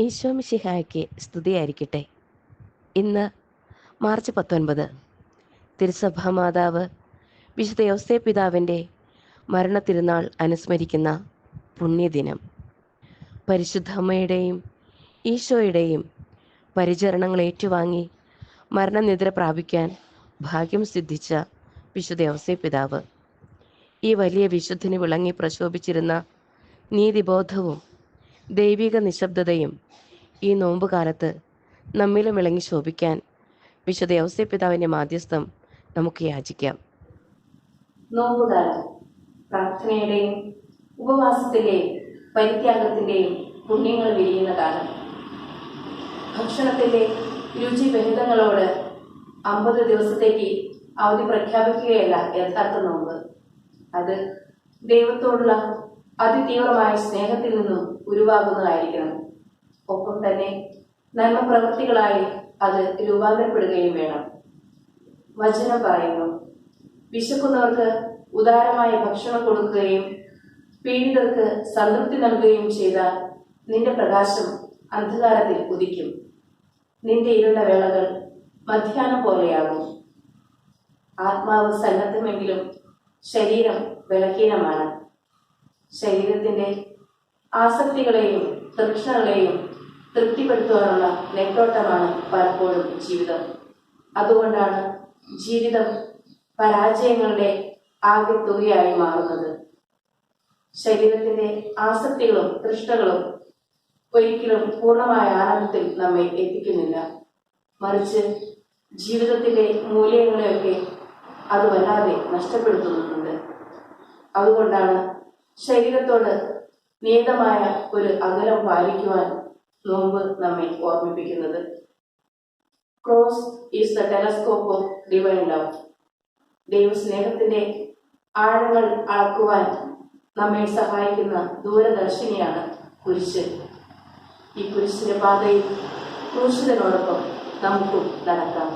ഈശോ മിശിഹായ്ക്ക് സ്തുതിയായിരിക്കട്ടെ. ഇന്ന് മാർച്ച് 19 തിരുസഭാ മാതാവ് വിശുദ്ധ യൗസേ പിതാവിൻ്റെ മരണത്തിരുനാൾ അനുസ്മരിക്കുന്ന പുണ്യദിനം. പരിശുദ്ധ അമ്മയുടെയും ഈശോയുടെയും പരിചരണങ്ങൾ ഏറ്റുവാങ്ങി മരണനിദ്ര പ്രാപിക്കാൻ ഭാഗ്യം സിദ്ധിച്ച വിശുദ്ധ യൗസേ പിതാവ് ഈ വലിയ വിശുദ്ധിന് വിളങ്ങി പ്രശോഭിച്ചിരുന്ന നീതിബോധവും ദൈവിക നിശബ്ദതയും ഈ നോമ്പുകാലത്ത് നമ്മിലും വിളങ്ങി ശോഭിക്കാൻ വിശുദ്ധ യൗസേ പിതാവിൻ്റെ മാധ്യസ്ഥം നമുക്ക് യാചിക്കാം. നോമ്പുകാലം പ്രാർത്ഥനയുടെയും ഉപവാസത്തിൻ്റെയും പരിത്യാഗത്തിൻ്റെയും പുണ്യങ്ങൾ വിരിയുന്ന കാലം. ഭക്ഷണത്തിൻ്റെ രുചിഭേദങ്ങളോട് 50 ദിവസത്തേക്ക് അവധി പ്രഖ്യാപിക്കുകയല്ല യഥാർത്ഥ നോമ്പ്. അത് ദൈവത്തോടുള്ള അതിതീവ്രമായ സ്നേഹത്തിൽ നിന്നും ഉരുവാകുന്നതായിരിക്കണം. ഒപ്പം തന്നെ നന്മ പ്രവൃത്തികളായി അത് രൂപാന്തരപ്പെടുകയും വേണം. വചനം പറയുന്നു, വിശക്കുന്നവർക്ക് ഉദാരമായ ഭക്ഷണം കൊടുക്കുകയും പീഡിതർക്ക് സംതൃപ്തി നൽകുകയും ചെയ്താൽ നിന്റെ പ്രകാശം അന്ധകാരത്തിൽ ഉദിക്കും, നിന്റെ ഇരുണ്ട വേളകൾ മധ്യാഹ്നം പോലെയാകും. ആത്മാവ് സന്നദ്ധമെങ്കിലും ശരീരം ബലഹീനമാണ്. ശരീരത്തിന്റെ ആസക്തികളെയും തൃഷ്ണകളെയും തൃപ്തിപ്പെടുത്തുവാനുള്ള നെട്ടോട്ടമാണ് പലപ്പോഴും ജീവിതം. അതുകൊണ്ടാണ് ജീവിതം പരാജയങ്ങളുടെ ആകെ തുകയായി മാറുന്നത്. ശരീരത്തിന്റെ ആസക്തികളും തൃഷ്ണകളും ഒരിക്കലും പൂർണ്ണമായ ആനന്ദത്തിൽ നമ്മെ എത്തിക്കുന്നില്ല. മറിച്ച് ജീവിതത്തിന്റെ മൂല്യങ്ങളെയൊക്കെ അത് വല്ലാതെ നഷ്ടപ്പെടുത്തുന്നുണ്ട്. അതുകൊണ്ടാണ് ശരീരത്തോട് നിയതമായ ഒരു അകലം പാലിക്കുവാൻ നോമ്പ് നമ്മെ ഓർമ്മിപ്പിക്കുന്നത്. Cross is the telescope of divine love. ദൈവസ്നേഹത്തിന്റെ ആഴങ്ങൾ അളക്കുവാൻ നമ്മെ സഹായിക്കുന്ന ദൂരദർശിനിയാണ് കുരിശ്. ഈ കുരിശിന്റെ പാതയിൽ ക്രൂശിതനോടൊപ്പം നമുക്കും നടക്കാം.